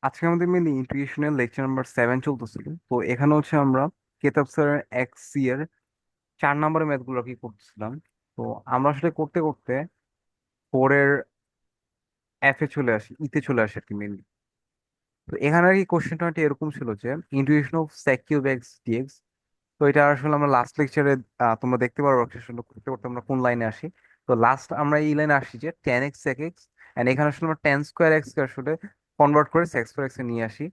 আজকে আমাদের মেনলি ইন্টিগ্রেশনের লেকচার নাম্বার 7 চলতেছিল। তো এখানে হচ্ছে আমরা কেতাব স্যারের এক্স সি এর 4 নম্বরের ম্যাথ গুলো কি করতেছিলাম। তো আমরা আসলে করতে করতে 4 এর এফ এ চলে আসি, ইতে চলে আসি আর কি মেনলি। তো এখানে আর কি কোশ্চেনটা এরকম ছিল যে integration of sec cube x dx. তো এটা আসলে আমরা লাস্ট লেকচারে তোমরা দেখতে পারো আসলে করতে করতে আমরা কোন লাইনে আসি। তো লাস্ট আমরা এই লাইনে আসি যে 10x sec x, এন্ড এখানে আসলে আমরা 10 স্কোয়ার এক্স কে আসলে কনভার্ট করে সেক স্কোয়ার এক্স এ নিয়ে আসি।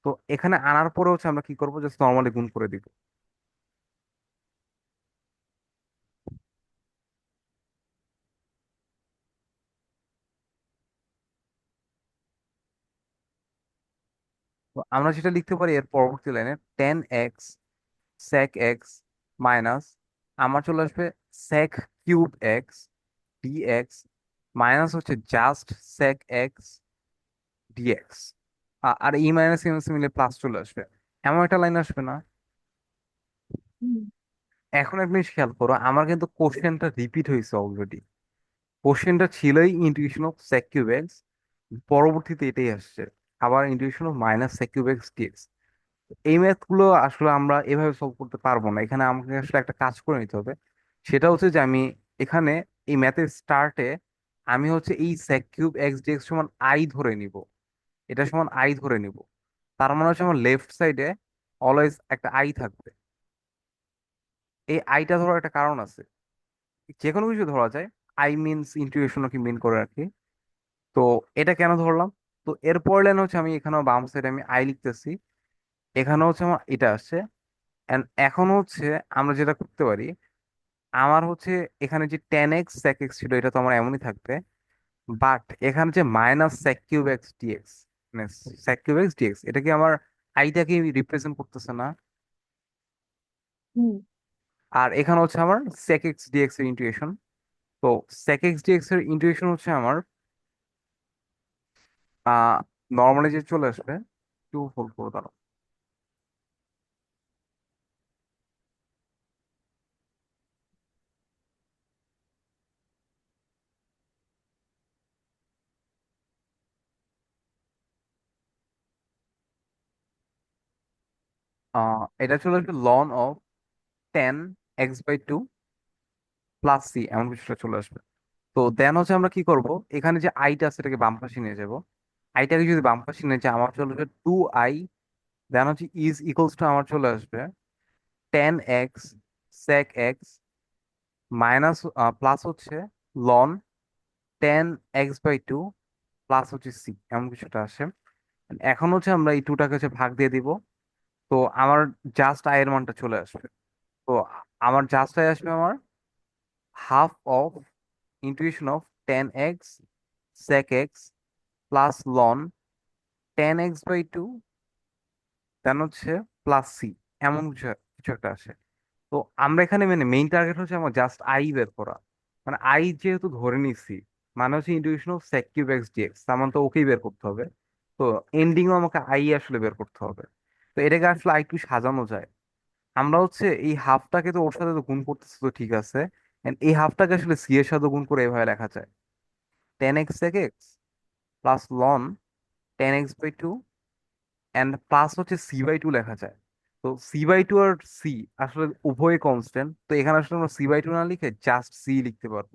তো এখানে আনার পরে হচ্ছে আমরা কি করবো, জাস্ট নর্মালি গুণ করে দিব। তো আমরা যেটা লিখতে পারি এর পরবর্তী লাইনে 10x sec x মাইনাস আমার চলে আসবে sec cube x dx minus হচ্ছে জাস্ট sec x ডিএক্স। আর ই মাইনাস ই মাইনাস মিলে প্লাস চলে আসবে, এমন একটা লাইন আসবে না? হুম। এখন একটা জিনিস খেয়াল করো, আমার কিন্তু কোশ্চেনটা রিপিট হয়েছে অলরেডি। কোশ্চেনটা ছিলই integration of sec cube x, পরবর্তীতে এটাই আসছে আবার integration of minus sec cube x dx. এই ম্যাথ গুলো আসলে আমরা এভাবে সলভ করতে পারবো না, এখানে আমাকে আসলে একটা কাজ করে নিতে হবে। সেটা হচ্ছে যে আমি এখানে এই ম্যাথের স্টার্টে আমি হচ্ছে এই sec কিউব এক্স ডিএক্স সমান আই ধরে নিব। এটা সমান আই ধরে নিব, তার মানে হচ্ছে আমার লেফট সাইডে অলওয়েজ একটা আই থাকবে। এই আইটা ধরার একটা কারণ আছে, যে কোনো কিছু ধরা যায়। আই মিনস ইন্টিগ্রেশন কি মিন করে আর কি। তো এটা কেন ধরলাম? তো এরপর লাইন হচ্ছে আমি এখানেও বাম সাইডে আমি আই লিখতেছি, এখানে হচ্ছে আমার এটা আসছে। এন্ড এখন হচ্ছে আমরা যেটা করতে পারি, আমার হচ্ছে এখানে যে 10x sec x ছিল এটা তো আমার এমনই থাকবে। বাট এখানে যে minus sec cube x dx, মানে sec কিউব এক্স ডিএক্স, এটা কি আমার আইটাকে রিপ্রেজেন্ট করতেছে না? হুম। আর এখানে হচ্ছে আমার sec x dx এর ইন্টিগ্রেশন। তো sec x dx এর ইন্টিগ্রেশন হচ্ছে আমার নর্মালি যে চলে আসবে, টু হোল করে দাঁড়াও। এটা চলে আসবে loan of 10x/2 plus C, এমন কিছুটা চলে আসবে। তো দেন হচ্ছে আমরা কি করব, এখানে যে আইটা আছে এটাকে বাম পাশে নিয়ে যাব। আইটাকে যদি বাম পাশে নিয়ে যাই আমার চলে আসবে 2i। দেন হচ্ছে ইজ ইকুয়ালস টু আমার চলে আসবে 10x sec x minus plus হচ্ছে লন 10x/2 প্লাস হচ্ছে সি, এমন কিছুটা আসে। এখন হচ্ছে আমরা এই টুটাকে হচ্ছে ভাগ দিয়ে দিব। তো আমার জাস্ট আই এর মানটা চলে আসবে। তো আমার জাস্ট আই আসবে আমার half of integration of 10x sec x plus loan 10x/2 দেন হচ্ছে প্লাস সি, এমন কিছু কিছু একটা আসে। তো আমরা এখানে মানে মেইন টার্গেট হচ্ছে আমার জাস্ট আই বের করা। মানে আই যেহেতু ধরে নিছি, মানে হচ্ছে integration of sec cube x dx, তার মানে তো ওকেই বের করতে হবে। তো এন্ডিংও আমাকে আই আসলে বের করতে হবে। তো এটাকে আসলে আই একটু সাজানো যায়। আমরা হচ্ছে এই হাফটাকে তো ওর সাথে তো গুণ করতেছি, তো ঠিক আছে। And এই হাফটাকে আসলে সি এর সাথে গুণ করে এভাবে লেখা যায় 10x sec x plus loan 10x/2 and plus হচ্ছে c/2 লেখা যায়। তো c/2 আর সি আসলে উভয় কনস্ট্যান্ট, তো এখানে আসলে আমরা c/2 না লিখে জাস্ট সি লিখতে পারবো।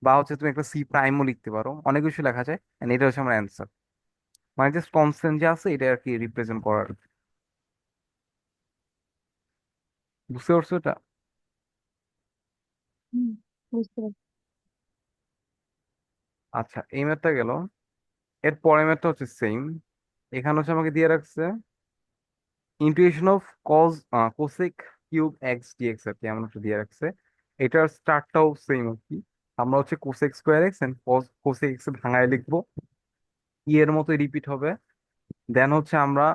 বা হচ্ছে তুমি একটা সি প্রাইমও লিখতে পারো, অনেক কিছু লেখা যায়। and এটা হচ্ছে আমার অ্যান্সার, মানে জাস্ট কনস্ট্যান্ট যে আছে এটা আর কি রিপ্রেজেন্ট করার। বুঝতে পারছো এটা? হুম, বুঝতে পারছি। আচ্ছা, এই ম্যাথটা গেল। এর পরের ম্যাথটা হচ্ছে সেম। এখানে হচ্ছে আমাকে দিয়ে রাখছে integration of cos cosec cube x dx আর কি, এমন একটা দিয়ে রাখছে। এটার স্টার্টটাও সেম আর কি। আমরা হচ্ছে cosec square x and cosec x ভাঙায় লিখবো, ই এর মতোই রিপিট হবে। দেন হচ্ছে আমরা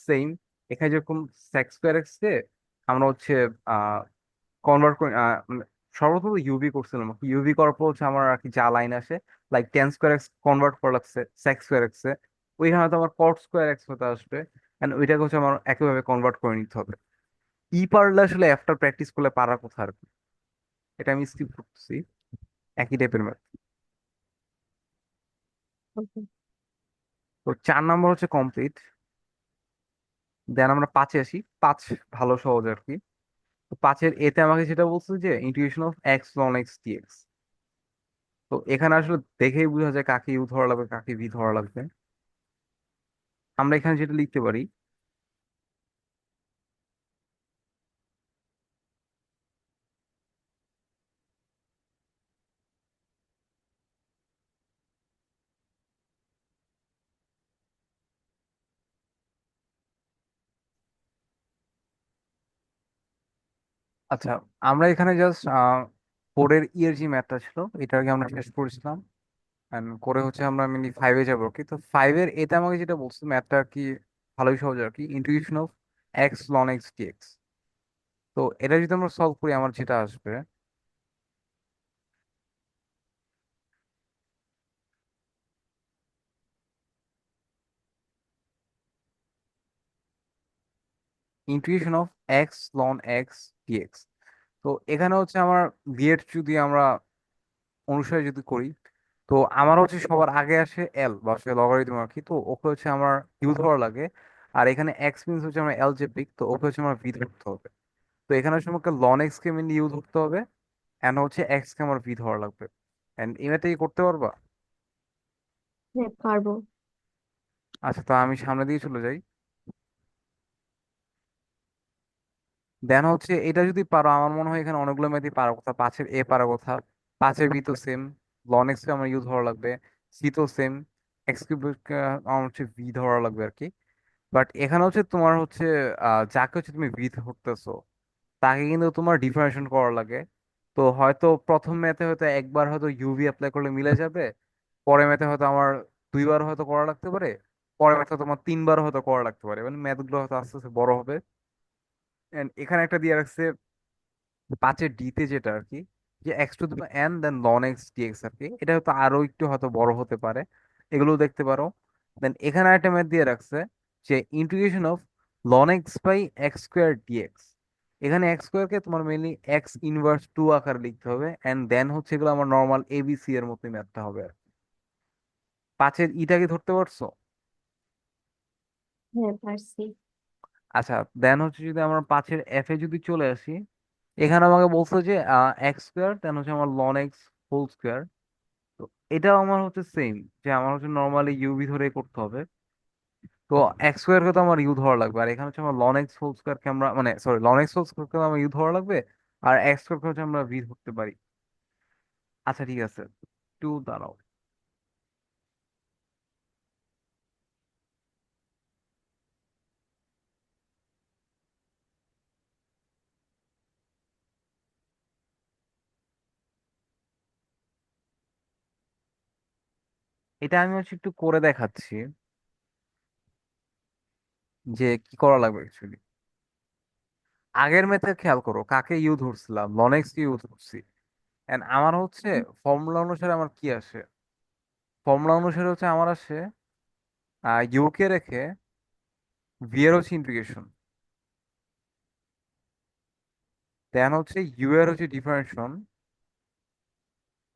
সেম এখানে যেরকম সেক স্কোয়ার এক্স কে আমরা হচ্ছে কনভার্ট করে মানে সর্বপ্রথম ইউভি করছিলাম। ইউভি করার পর হচ্ছে আমার আর কি যা লাইন আসে, লাইক 10 স্কোয়ার এক্স কনভার্ট করা লাগছে সেক স্কোয়ার এক্স এ, ওইখানে তো আমার কট স্কোয়ার এক্স হতে আসবে। এন্ড ওইটাকে হচ্ছে আমার একইভাবে কনভার্ট করে নিতে হবে। ই পারলে আসলে আফটার প্র্যাকটিস করলে পারা কথা আর কি। এটা আমি স্কিপ করতেছি, একই টাইপের ম্যাথ। ওকে। তো 4 নম্বর হচ্ছে কমপ্লিট। দেন আমরা 5-এ আসি। 5 ভালো সহজ আর কি। তো 5-এর এতে আমাকে যেটা বলছে যে integration of x ln x dx. তো এখানে আসলে দেখেই বোঝা যায় কাকে ইউ ধরা লাগবে কাকে ভি ধরা লাগবে। আমরা এখানে যেটা লিখতে পারি, আচ্ছা আমরা এখানে জাস্ট ফোরের ইয়ের যে ম্যাথটা ছিল এটা আগে আমরা শেষ করেছিলাম। And করে হচ্ছে আমরা মেনলি 5-এ যাবো আর কি। তো 5-এর এতে আমাকে যেটা বলছে ম্যাথটা আর কি ভালোই সহজ আর কি, integration of x ln x dx. তো এটা যদি আমরা সলভ করি আমার যেটা আসবে, integration of x ln x dx. তো এখানে হচ্ছে আমার বিয়ের যদি আমরা অনুসারে যদি করি, তো আমার হচ্ছে সবার আগে আসে এল বা সে লগারিদম আর কি। তো ওকে হচ্ছে আমার ইউ ধরা লাগে। আর এখানে এক্স মিনস হচ্ছে আমার এলজেব্রিক, তো ওকে হচ্ছে আমার ভি ধরতে হবে। তো এখানে হচ্ছে আমাকে লন এক্স কে মেনলি ইউ ধরতে হবে, এন্ড হচ্ছে এক্স কে আমার ভি ধরা লাগবে। এন্ড এটা কি করতে পারবা? হ্যাঁ, পারবো। আচ্ছা, তো আমি সামনে দিয়ে চলে যাই। দেন হচ্ছে এটা যদি পারো, আমার মনে হয় এখানে অনেকগুলো ম্যাথই পারার কথা। 5-এর এ পারার কথা, 5-এর বি তো সেম, লন এক্স কে আমার ইউ ধরা লাগবে, সি তো সেম, এক্স কিউব আমার হচ্ছে ভি ধরা লাগবে আর কি। বাট এখানে হচ্ছে তোমার হচ্ছে যাকে হচ্ছে তুমি ভি ধরতেছো তাকে কিন্তু তোমার ডিফারেন্সিয়েশন করা লাগে। তো হয়তো প্রথম ম্যাথে হয়তো একবার হয়তো ইউভি অ্যাপ্লাই করলে মিলে যাবে, পরের ম্যাথে হয়তো আমার 2বার হয়তো করা লাগতে পারে, পরের ম্যাথে তোমার 3বার হয়তো করা লাগতে পারে, মানে ম্যাথগুলো হয়তো আস্তে আস্তে বড় হবে। And এখানে একটা দিয়ে রাখছে 5-এর ডিতে যেটা আর কি, যে x to the n then ln x dx আর কি, এটা হয়তো আরো একটু হয়তো বড় হতে পারে, এগুলো দেখতে পারো। দেন এখানে একটা ম্যাথ দিয়ে রাখছে যে integration of ln x by x square dx. এখানে এক্স স্কোয়ারকে তোমার মেনলি এক্স ইনভার্স টু আকারে লিখতে হবে, এন্ড দেন হচ্ছে এগুলো আমার নর্মাল এবিসি এর মতোই ম্যাথটা হবে আর কি। 5-এর ইটাকে ধরতে পারছো? হ্যাঁ, পারছি। আচ্ছা, দেন হচ্ছে যদি আমরা 5-এর এফ এ যদি চলে আসি, এখানে আমাকে বলছে যে এক্স স্কোয়ার দেন হচ্ছে আমার লন এক্স হোল স্কোয়ার। তো এটাও আমার হচ্ছে সেম, যে আমার হচ্ছে নর্মালি ইউভি ধরে করতে হবে। তো এক্স স্কোয়ারকে তো আমার ইউ ধরা লাগবে, আর এখানে হচ্ছে আমার লন এক্স হোল স্কোয়ারকে আমরা মানে সরি লন এক্স হোল স্কোয়ারকে আমার ইউ ধরা লাগবে, আর এক্স স্কোয়ারকে হচ্ছে আমরা ভি ধরতে পারি। আচ্ছা ঠিক আছে, একটু দাঁড়াও। এটা আমি হচ্ছে একটু করে দেখাচ্ছি যে কি করা লাগবে অ্যাকচুয়ালি। আগের মেথড খেয়াল করো, কাকে ইউ ধরছিলাম, লন এক্স কে ইউ ধরছি। এন্ড আমার হচ্ছে ফর্মুলা অনুসারে আমার কি আসে, ফর্মুলা অনুসারে হচ্ছে আমার আসে ইউ কে রেখে ভি এর হচ্ছে ইন্টিগ্রেশন, দেন হচ্ছে ইউ এর হচ্ছে ডিফারেন্সিয়েশন,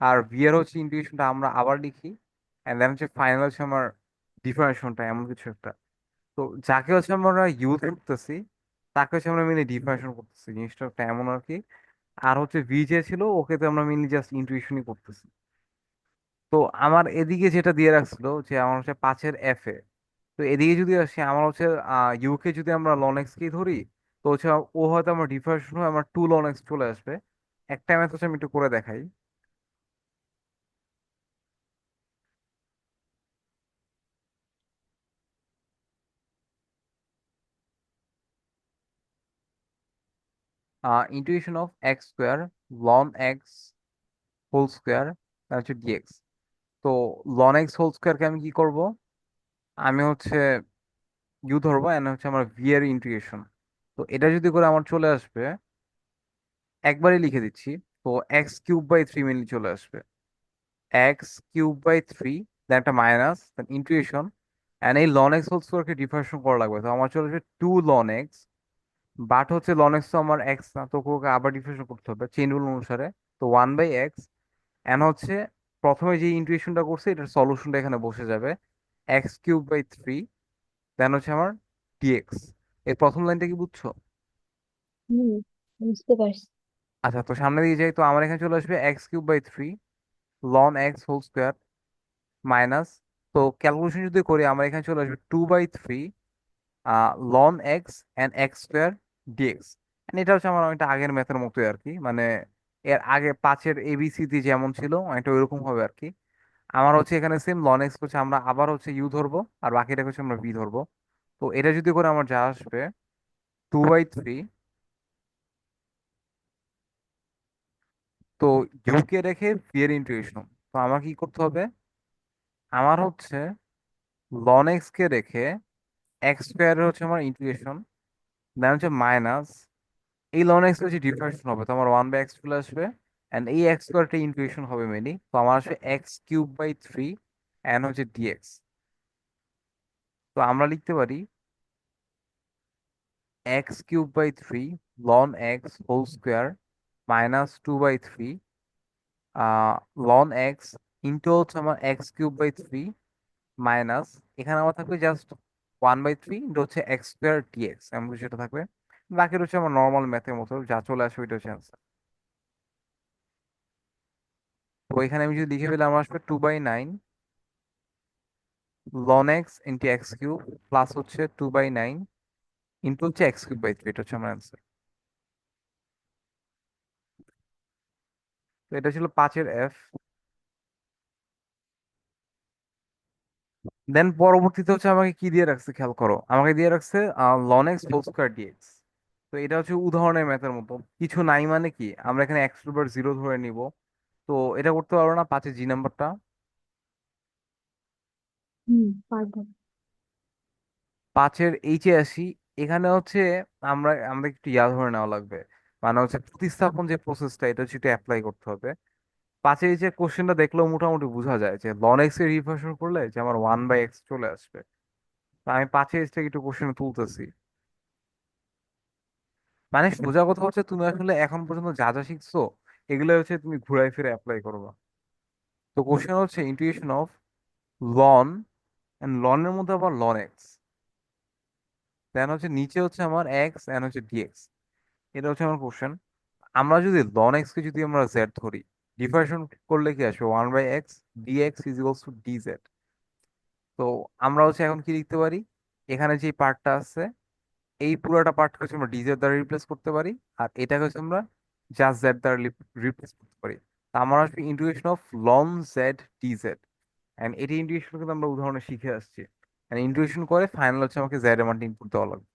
আর ভি এর হচ্ছে ইন্টিগ্রেশনটা আমরা আবার লিখি, এন্ড দেন হচ্ছে ফাইনাল হচ্ছে আমার ডিফারেন্সিয়েশনটা এমন কিছু একটা। তো যাকে হচ্ছে আমরা ইউ করতেছি তাকে হচ্ছে আমরা মিনি ডিফারেন্সিয়েশন করতেছি, জিনিসটা একটা এমন আর কি। আর হচ্ছে ভি যে ছিল ওকে তো আমরা মিনি জাস্ট ইন্টুইশনই করতেছি। তো আমার এদিকে যেটা দিয়ে রাখছিল যে আমার হচ্ছে 5-এর এফ এ, তো এদিকে যদি আসি আমার হচ্ছে ইউকে যদি আমরা লন এক্স কে ধরি, তো হচ্ছে ও হয়তো আমার ডিফারেন্সিয়েশন হয়ে আমার 2 লন এক্স চলে আসবে। একটা ম্যাথ হচ্ছে আমি একটু করে দেখাই। Integration of x square ln x whole square হচ্ছে ডিএক্স। তো লন এক্স হোল স্কোয়ারকে আমি কি করব, আমি হচ্ছে ইউ ধরবো, এন্ড হচ্ছে আমার ভি এর ইন্টিগ্রেশন। তো এটা যদি করে আমার চলে আসবে, একবারই লিখে দিচ্ছি। তো x cube by three minute চলে আসবে, x cube by three, then একটা মাইনাস, দেন ইন্টিগ্রেশন, এন্ড এই লন এক্স হোল স্কোয়ারকে ডিফারেন্সিয়েশন করা লাগবে। তো আমার চলে আসবে 2 ln x, বাট হচ্ছে লন এক্স তো আমার এক্স না, তো ওকে আবার ডিফারেন্সিয়েশন করতে হবে চেইন রুল অনুসারে। তো 1/x, এন্ড হচ্ছে প্রথমে যে ইন্টিগ্রেশনটা করছে এটার সলিউশনটা এখানে বসে যাবে, x³/3, দেন হচ্ছে আমার ডিএক্স। এর প্রথম লাইনটা কি বুঝছো? হুম, বুঝতে পারছি। আচ্ছা, তো সামনে দিয়ে যাই, তো আমার এখানে চলে আসবে x³/3 ln x whole square minus, তো ক্যালকুলেশন যদি করি আমার এখানে চলে আসবে 2/3 ln x and x² dx. এটা হচ্ছে আমার অনেকটা আগের ম্যাথের মতোই আর কি, মানে এর আগে 5-এর এবিসিডি যেমন ছিল অনেকটা ওইরকম হবে আর কি। আমার হচ্ছে এখানে সেম লন এক্স হচ্ছে আমরা আবার হচ্ছে ইউ ধরবো, আর বাকিটা হচ্ছে আমরা ভি ধরবো। তো এটা যদি করে আমার যা আসবে 2/3, তো ইউকে রেখে ভি এর ইন্টিগ্রেশন। তো আমার কি করতে হবে, আমার হচ্ছে লন এক্স কে রেখে x² হচ্ছে আমার ইন্টিগ্রেশন, দেন হচ্ছে মাইনাস এই লন এক্স হচ্ছে ডিফারেন্স হবে, তো আমার 1/x চলে আসবে, এন্ড এই x² ইন্টিগ্রেশন হবে মেনি, তো আমার আসবে x³/3 এন্ড হচ্ছে ডিএক্স। তো আমরা লিখতে পারি x³/3 ln x whole square minus 2/3 ln x into হচ্ছে আমার x³/3 মাইনাস, এখানে আমার থাকবে জাস্ট 1/3 ইন্টু হচ্ছে x² ডিএক্স, এমন কিছু সেটা থাকবে। বাকি হচ্ছে আমার নর্মাল ম্যাথের মতো যা চলে আসবে ওইটা হচ্ছে answer। তো এখানে আমি যদি লিখে ফেলি আমার আসবে 2/9 loan x into x³ plus হচ্ছে 2/9 ইন্টু হচ্ছে x³/3, এটা হচ্ছে আমার অ্যান্সার। তো এটা ছিল 5-এর এফ। দেন পরবর্তীতে হচ্ছে আমাকে কি দিয়ে রাখছে খেয়াল করো, আমাকে দিয়ে রাখছে ln x whole square dx. তো এটা হচ্ছে উদাহরণের ম্যাথের মতো, কিছু নাই মানে কি আমরা এখানে x⁻0 ধরে নিব। তো এটা করতে পারবো না 5-এর জি নাম্বারটা? হুম, পারবো। 5-এর এইচে আসি। এখানে হচ্ছে আমাদের একটু ইয়া ধরে নেওয়া লাগবে, মানে হচ্ছে প্রতিস্থাপন যে প্রসেসটা এটা হচ্ছে একটু অ্যাপ্লাই করতে হবে। 5-এর এই যে কোশ্চেনটা দেখলেও মোটামুটি বোঝা যায় যে লন এক্স এর রিভার্সন করলে যে আমার 1/x চলে আসবে। তো আমি 5-এর এইচটাকে একটু কোশ্চেনে তুলতেছি। মানে সোজা কথা হচ্ছে তুমি আসলে এখন পর্যন্ত যা যা শিখছো এগুলো হচ্ছে তুমি ঘুরাই ফিরে অ্যাপ্লাই করবা। তো কোশ্চেন হচ্ছে ইন্টিগ্রেশন অফ লন, এন্ড লনের মধ্যে আবার লন এক্স, দেন হচ্ছে নিচে হচ্ছে আমার এক্স এন্ড হচ্ছে ডিএক্স। এটা হচ্ছে আমার কোশ্চেন। আমরা যদি লন এক্স কে যদি আমরা জেড ধরি, ডিফারেন্স করলে কি আসবে 1/x dx is equals to dz. তো আমরা হচ্ছে এখন কি লিখতে পারি, এখানে যে পার্টটা আছে এই পুরোটা পার্টকে হচ্ছে আমরা ডিজেড দ্বারা রিপ্লেস করতে পারি, আর এটাকে হচ্ছে আমরা জাস্ট জেড দ্বারা রিপ্লেস করতে পারি। তা আমার আসবে integration of ln z dz, and এটি ইন্টিগ্রেশন কিন্তু আমরা উদাহরণে শিখে আসছি। ইন্টিগ্রেশন করে ফাইনাল হচ্ছে আমাকে জেড এর মানটা ইনপুট দেওয়া লাগবে।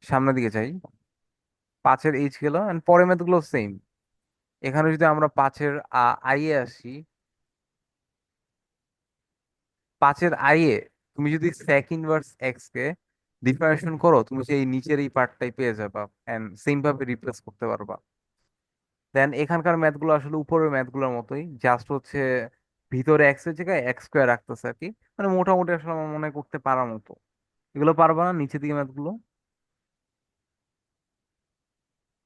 সামনের দিকে যাই, 5-এর এইচ গেল, এন্ড পরের ম্যাথ গুলো সেম। এখানে যদি আমরা 5-এর আই এ আসি, 5-এর আই এ তুমি যদি সেক ইনভার্স এক্স কে ডিফারেন্সিয়েশন করো তুমি সেই নিচের এই পার্টটাই পেয়ে যাবা, এন্ড সেম ভাবে রিপ্লেস করতে পারবা। দেন এখানকার ম্যাথগুলো আসলে উপরের ম্যাথগুলোর মতোই, জাস্ট হচ্ছে ভিতরে এক্স এর জায়গায় x² রাখতেছে আর কি, মানে মোটামুটি আসলে আমার মনে হয় করতে পারার মতো। এগুলো পারবা না নিচের দিকে ম্যাথগুলো?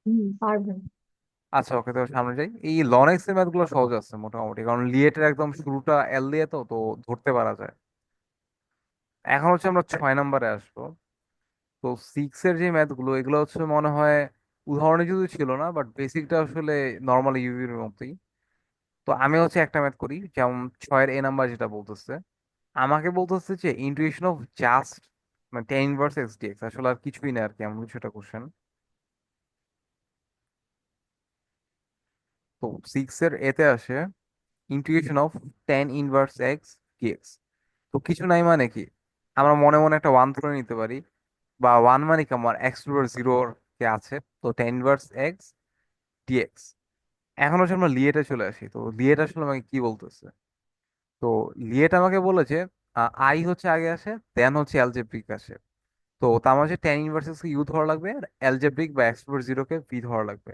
হুম, পারবো। আচ্ছা, ওকে, তো সামনে যাই। এই লন এক্স এর ম্যাথগুলো সহজ আছে মোটামুটি, কারণ লিয়েটের একদম শুরুটা এল দিয়ে, তো তো ধরতে পারা যায়। এখন হচ্ছে আমরা 6 নম্বরে আসবো। তো 6-এর যে ম্যাথগুলো এগুলো হচ্ছে মনে হয় উদাহরণে যদি ছিল না, বাট বেসিকটা আসলে নর্মাল ইউভির মতোই। তো আমি হচ্ছে একটা ম্যাথ করি, যেমন 6-এর এ নাম্বার যেটা বলতেছে, আমাকে বলতেছে যে ইন্টুইশন অফ জাস্ট মানে টেন ইনভার্স এক্স ডিএক্স, আসলে আর কিছুই না আর কি, এমন কিছু একটা কোশ্চেন। তো 6-এর এতে আসে integration of tan inverse x dx. তো কিছু নাই মানে কি আমরা মনে মনে একটা 1 ধরে নিতে পারি, বা 1 মানে কি আমার x⁻0 কে আছে, তো টেন ইনভার্স এক্স ডিএক্স। এখন হচ্ছে আমরা লিয়েটে চলে আসি, তো লিয়েট আসলে আমাকে কি বলতেছে। তো লিয়েট আমাকে বলেছে আই হচ্ছে আগে আসে, দেন হচ্ছে অ্যালজেব্রিক আসে। তো তার মানে টেন ইনভার্সেস কে ইউ ধরা লাগবে, আর অ্যালজেব্রিক বা x⁻0 কে ভি ধরা লাগবে।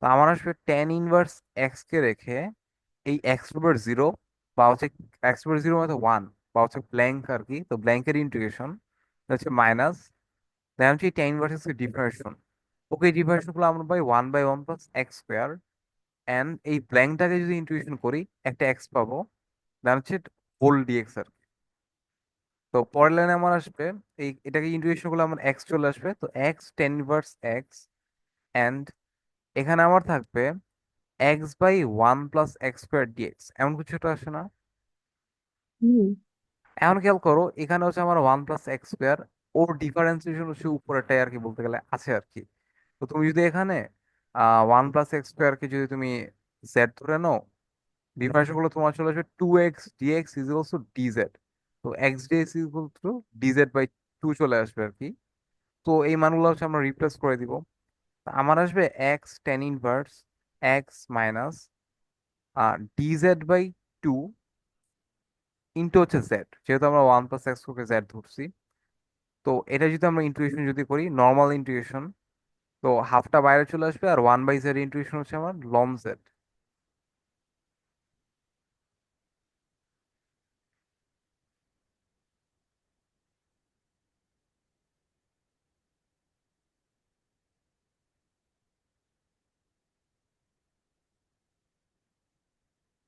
তো আমার আসবে টেন ইনভার্স এক্স কে রেখে এই x⁻0, বা হচ্ছে x⁻0 মানে 1, বা হচ্ছে ব্ল্যাঙ্ক আর কি, তো ব্ল্যাঙ্কের ইন্টিগ্রেশন হচ্ছে মাইনাস, দেন হচ্ছে টেন ইনভার্সেস কে ডিফারেন্সিয়েশন। ওকে, ডিফারেন্সিয়েশন করলে আমরা পাই 1/1 প্লাস এক্স স্কোয়ার, এন্ড এই ব্ল্যাঙ্কটাকে যদি ইন্টিগ্রেশন করি একটা এক্স পাবো, দেন হচ্ছে হোল ডিএক্স আর কি। তো পরের লাইনে আমার আসবে, এটাকে ইন্টিগ্রেশন করলে আমার এক্স চলে আসবে, তো x tan inverse x, and এখানে আমার থাকবে x by one plus x square dx, এমন কিছু একটা আসে না? হুম এখন খেয়াল করো, এখানে হচ্ছে আমার ওয়ান প্লাস এক্স স্কোয়ার, ওর ডিফারেন্সিয়েশন হচ্ছে উপরেরটাই আর কি, বলতে গেলে আছে আর কি। তো তুমি যদি এখানে ওয়ান প্লাস এক্স স্কোয়ারকে যদি তুমি জেড ধরে নাও, ডিফারেন্সিয়েশন করলে তোমার চলে আসবে two x dx is equals to dz. তো x dx is equal to dz by two চলে আসবে আর কি। তো এই মানগুলো হচ্ছে আমরা রিপ্লেস করে দিব। তা আমার আসবে x tan inverse x minus DZ by two into হচ্ছে জেড, যেহেতু আমরা ওয়ান প্লাস এক্স কে জেড ধরছি। তো এটা যদি আমরা ইন্টিগ্রেশন যদি করি, নর্মাল ইন্টিগ্রেশন, তো হাফটা বাইরে চলে আসবে, আর ওয়ান বাই জেড ইন্টিগ্রেশন হচ্ছে আমার লন জেড।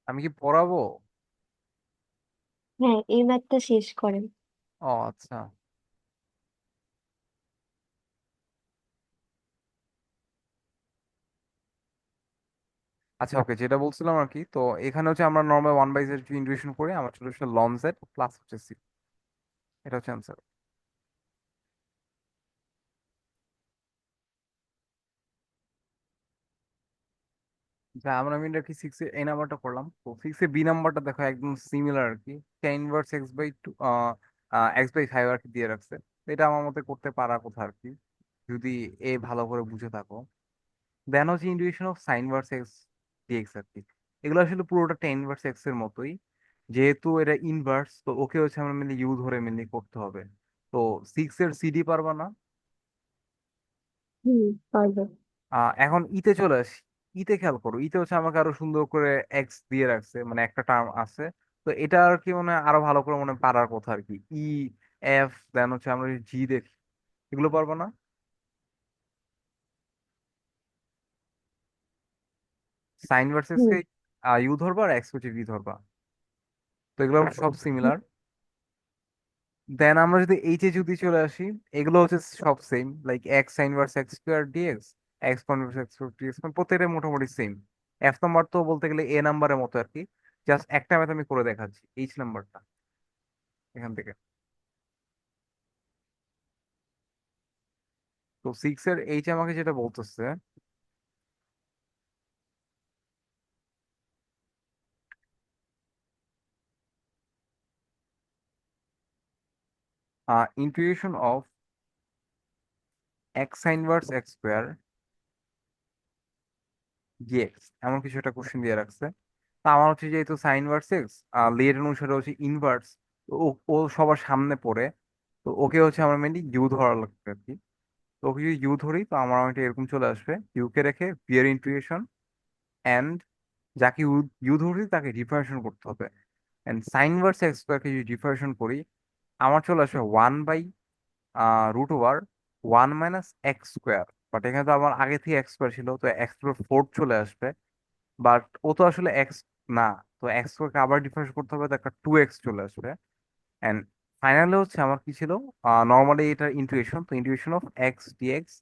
আমি কি পড়াবো? হ্যাঁ, এই ম্যাথটা শেষ করেন। ও আচ্ছা। আচ্ছা ওকে, যেটা বলছিলাম আর কি, তো এখানে হচ্ছে আমরা normal one by z integration করি, আমার চলে আসবে লন জেড প্লাস হচ্ছে সি। এটা হচ্ছে অ্যান্সার। যা আমরা আমি কি সিক্স এ এই নাম্বারটা করলাম, তো সিক্স এ বি নাম্বারটা দেখো একদম সিমিলার আর কি। Tan inverse x by two x by five আর কি দিয়ে রাখছে। তো এটা আমার মতে করতে পারা কথা আর কি, যদি এ ভালো করে বুঝে থাকো। দেন হচ্ছে integration of sin inverse x dx আর কি। এগুলো আসলে পুরোটা টেন ইনভার্স এক্স এর মতোই, যেহেতু এটা ইনভার্স, তো ওকে হচ্ছে আমরা মেনলি ইউ ধরে মেনলি করতে হবে। তো সিক্স এর সিডি পারবা না? হুম, পারবো। এখন ইতে চলে আসি। ইতে খেয়াল করো, ইতে হচ্ছে আমাকে আরো সুন্দর করে এক্স দিয়ে রাখছে, মানে একটা টার্ম আছে। তো এটা আর কি মানে আরো ভালো করে মনে হয় পারার কথা আর কি। ই এফ দেন হচ্ছে আমরা জি দেখি, এগুলো পারবো না? সাইন ভার্সেস হুম কে ইউ ধরবা আর এক্স হচ্ছে ভি ধরবা, তো এগুলো সব সিমিলার। দেন আমরা যদি এইচে যদি চলে আসি, এগুলো হচ্ছে সব same, like x sine inverse x square dx, x cos inverse x dx, প্রত্যেকটা মোটামুটি সেম। এফ নাম্বার তো বলতে গেলে এ নাম্বারের মতো আর কি, জাস্ট একটা ম্যাথ আমি করে দেখাচ্ছি, এইচ নাম্বারটা এখান থেকে। তো সিক্স এর এইচ আমাকে যেটা বলতেছে, integration of x sine inverse x square dx, এমন কিছু একটা কোশ্চেন দিয়ে রাখছে। তা আমার হচ্ছে যেহেতু সাইন ভার্স এক্স লের অনুসারে হচ্ছে ইনভার্স, ও ও সবার সামনে পড়ে, তো ওকে হচ্ছে আমার মেনলি ইউ ধরা লাগবে আর কি। তো ওকে যদি ইউ ধরি, তো আমার অনেকটা এরকম চলে আসবে, ইউকে রেখে বি এর ইন্টিগ্রেশন, অ্যান্ড যাকে ইউ ইউ ধরি তাকে ডিফারেন্সিয়েশন করতে হবে। অ্যান্ড সাইন ভার্স এক্স স্কোয়ারকে যদি ডিফারেন্সিয়েশন করি, আমার চলে আসবে one by root over one minus x square. But এখানে তো আমার আগে থেকে এক্স স্কোয়ার ছিল, তো এক্স স্কোয়ার ফোর চলে আসবে। বাট ও তো আসলে এক্স না, তো এক্স স্কোয়ারকে আবার ডিফারেন্স করতে হবে, তো একটা টু এক্স চলে আসবে। অ্যান্ড ফাইনালি হচ্ছে আমার কি ছিল, নর্মালি এটার ইন্টিগ্রেশন, তো integration of x dx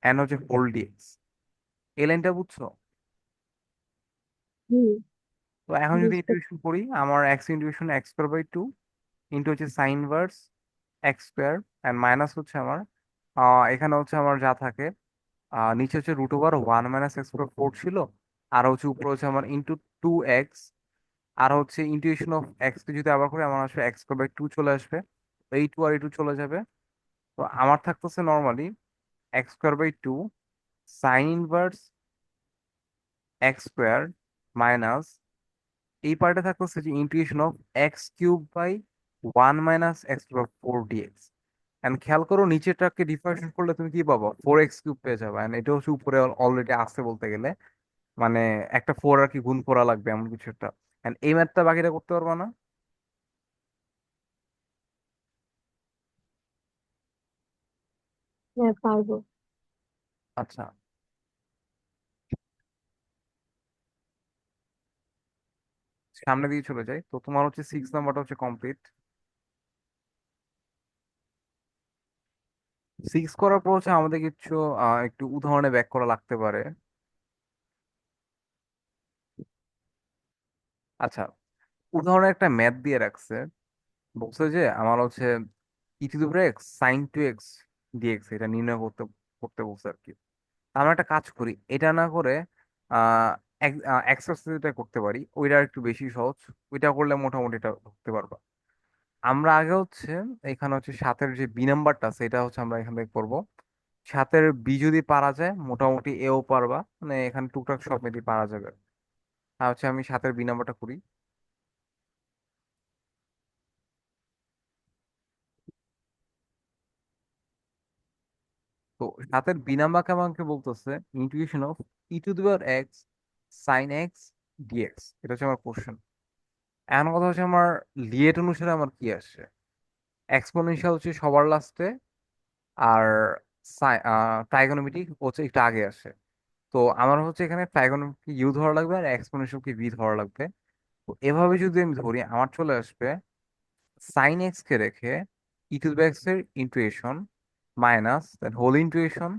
and হচ্ছে হোল ডিএক্স। এই লাইনটা বুঝছো? হুম, তো এখন যদি বুঝতে। ইন্টিগ্রেশন করি, আমার x integration x square by two into হচ্ছে sin inverse x square, and minus হচ্ছে আমার এখানে হচ্ছে আমার যা থাকে, নিচে হচ্ছে root over one minus x square four ছিল, আর হচ্ছে উপরে হচ্ছে আমার ইন্টু টু এক্স, আর হচ্ছে ইন্টিগ্রেশন অফ এক্স কে যদি আবার করে আমার আসবে এক্স স্কোয়ার বাই টু চলে আসবে। তো এই টু আর এই টু চলে যাবে। তো আমার থাকতেছে normally x square by two sine inverse x square minus, এই পার্টে থাকতেছে যে integration of x cube by one minus x power four dx. And খেয়াল করো, নিচেরটাকে ডিফারেন্সিয়েট করলে তুমি কি পাবো, ফোর এক্স কিউব পেয়ে যাবে, এন্ড এটা হচ্ছে উপরে অলরেডি আসছে বলতে গেলে, মানে একটা ফোর আর কি গুণ করা লাগবে এমন কিছু একটা। এন্ড এই ম্যাথটা বাকিটা করতে পারবা না? হ্যাঁ, পারবো। আচ্ছা, সামনে দিয়ে চলে যাই, তো তোমার হচ্ছে 6 নাম্বারটা হচ্ছে কমপ্লিট। 6 করার পর হচ্ছে আমাদের কিছু একটু উদাহরণে ব্যাক করা লাগতে পারে। আচ্ছা, উদাহরণে একটা ম্যাথ দিয়ে রাখছে, বলছে যে আমার হচ্ছে e⁻x sin 2x dx এটা নির্ণয় করতে করতে বলছে আর কি। আমরা একটা কাজ করি, এটা না করে আহ এক্সারসাইজটা করতে পারি, ওইটা একটু বেশি সহজ। ওইটা করলে মোটামুটি এটা ধরতে পারবা। আমরা আগে হচ্ছে এখানে হচ্ছে সাতের যে বি নাম্বারটা আছে এটা হচ্ছে আমরা এখান থেকে করবো। সাতের বি যদি পারা যায় মোটামুটি এও পারবা, মানে এখানে টুকটাক সব মিলিয়ে পারা যাবে। আর হচ্ছে আমি সাতের বি নাম্বারটা করি। তো সাতের বি নাম্বারকে আমাকে বলতেছে integration of e⁻x sin x dx, এটা হচ্ছে আমার কোশ্চেন। এখন কথা হচ্ছে আমার লিয়েট অনুসারে আমার কি আসে, এক্সপোনেনশিয়াল হচ্ছে সবার লাস্টে, আর ট্রাইগোনোমেট্রিক হচ্ছে একটু আগে আসে। তো আমার হচ্ছে এখানে ট্রাইগোনোমেট্রিক ইউ ধরা লাগবে আর এক্সপোনেনশিয়াল ভি ধরা লাগবে। তো এভাবে যদি আমি ধরি আমার চলে আসবে সাইন এক্স কে রেখে e⁻x এর intuition minus then whole intuition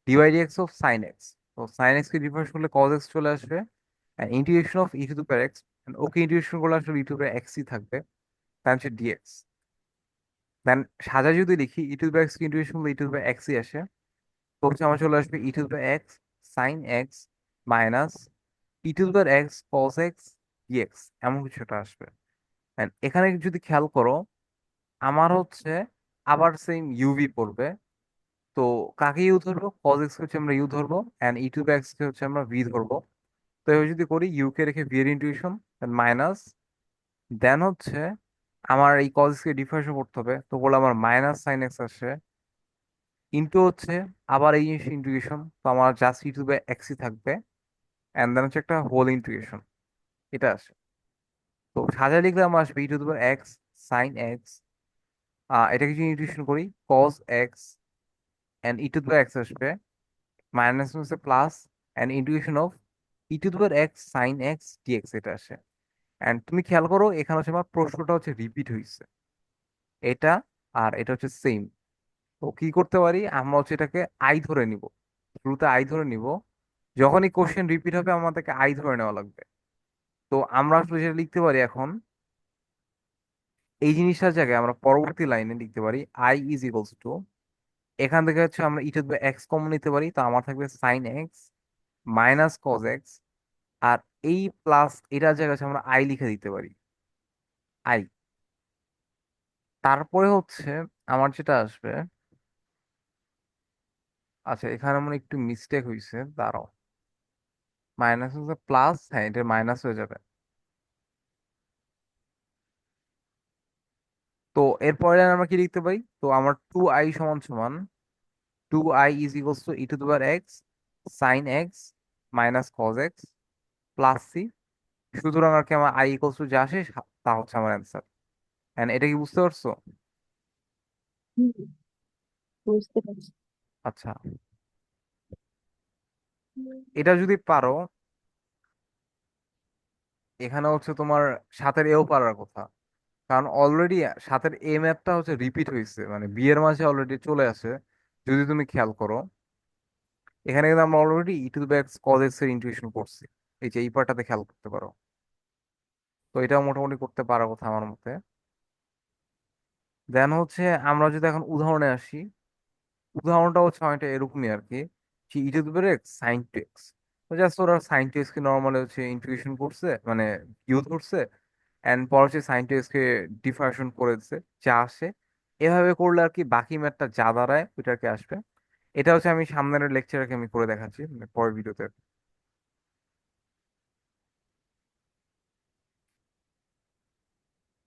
divide x of sine x. তো সাইন এক্স কে রিভার্স করলে কজ এক্স চলে আসবে, integration of e⁻x, okay integration করলে আসলে e⁻x ই থাকবে, তাই হচ্ছে ডিএক্স। দেন সাজা যদি লিখি e⁻x কে ইন্টিগ্রেশন করলে e⁻x ই আসে। তো হচ্ছে আমার চলে আসবে e⁻x sine x minus e⁻x cos x dx, এমন কিছুটা আসবে। And এখানে যদি খেয়াল করো আমার হচ্ছে আবার সেম ইউভি পড়বে। তো কাকে ইউ ধরবো, কজ এক্স হচ্ছে আমরা ইউ ধরবো, অ্যান্ড e⁻x কে হচ্ছে আমরা ভি ধরবো। তো এবার যদি করি ইউ কে রেখে ভি এর ইন্টিগ্রেশন মাইনাস দেন হচ্ছে আমার এই কজ কে ডিফারেন্স করতে হবে, তো বলে আমার মাইনাস সাইন এক্স আসে ইন্টু হচ্ছে আবার এই জিনিস ইন্টিগ্রেশন, তো আমার জাস্ট e⁻x ই থাকবে, অ্যান্ড দেন হচ্ছে একটা হোল ইন্টিগ্রেশন, এটা আসে। তো সাজায় লিখলে আমার আসবে e⁻x সাইন এক্স, এটাকে যদি ইন্টিগ্রেশন করি কজ এক্স অ্যান্ড e⁻x আসবে মাইনাস হচ্ছে plus and integration of e⁻x sine x dx, এটা আসে। অ্যান্ড তুমি খেয়াল করো এখানে হচ্ছে আমার প্রশ্নটা হচ্ছে রিপিট হয়েছে, এটা আর এটা হচ্ছে সেম। তো কি করতে পারি আমরা হচ্ছে এটাকে আই ধরে নিব, শুরুতে আই ধরে নিব, যখনই কোশ্চেন রিপিট হবে আমাদেরকে আই ধরে নেওয়া লাগবে। তো আমরা আসলে যেটা লিখতে পারি এখন, এই জিনিসটার জায়গায় আমরা পরবর্তী লাইনে লিখতে পারি আই ইজ ইকুয়ালস টু, এখান থেকে হচ্ছে আমরা e⁻x কমন নিতে পারি, তো আমার থাকবে sin x minus cos x, আর এই প্লাস এটার জায়গায় হচ্ছে আমরা আই লিখে দিতে পারি, আই। তারপরে হচ্ছে আমার যেটা আসবে, আচ্ছা এখানে মনে হয় একটু মিস্টেক হয়েছে, দাঁড়াও, মাইনাস হচ্ছে প্লাস, হ্যাঁ এটা মাইনাস হয়ে যাবে। তো এরপরে আমরা কি লিখতে পারি, তো আমার 2i সমান সমান 2i is equals to e⁻x sine x minus cos x plus c. সুতরাং আর কি আমার আই ইকুয়ালস টু যা আসে তা হচ্ছে আমার অ্যান্সার। এন্ড এটা কি বুঝতে পারছো? হুম, বুঝতে পারছি। আচ্ছা, এটা যদি পারো, এখানে হচ্ছে তোমার সাতের এও পারার কথা, কারণ অলরেডি সাতের এ ম্যাথটা হচ্ছে রিপিট হয়েছে, মানে বি এর মাঝে অলরেডি চলে আসে। যদি তুমি খেয়াল করো এখানে কিন্তু আমরা অলরেডি e⁻x cos x এর ইন্টিগ্রেশন করছি, এই যে এই পার্টটাতে খেয়াল করতে পারো। তো এটা মোটামুটি করতে পারার কথা আমার মতে। দেন হচ্ছে আমরা যদি এখন উদাহরণে আসি, উদাহরণটা হচ্ছে অনেকটা এরকমই আর কি, যে e⁻x sin 2x। তো জাস্ট ওরা sin 2x কে নর্মালি হচ্ছে ইন্টিগ্রেশন করছে, মানে ইউ ধরছে, এন্ড পর হচ্ছে sin 2x কে ডিফারেন্সিয়েশন করে দিচ্ছে, যা আসে। এভাবে করলে আর কি বাকি ম্যাথটা যা দাঁড়ায় ওইটা আর কি আসবে। এটা হচ্ছে আমি সামনের লেকচারে আমি করে দেখাচ্ছি, মানে পরের ভিডিওতে।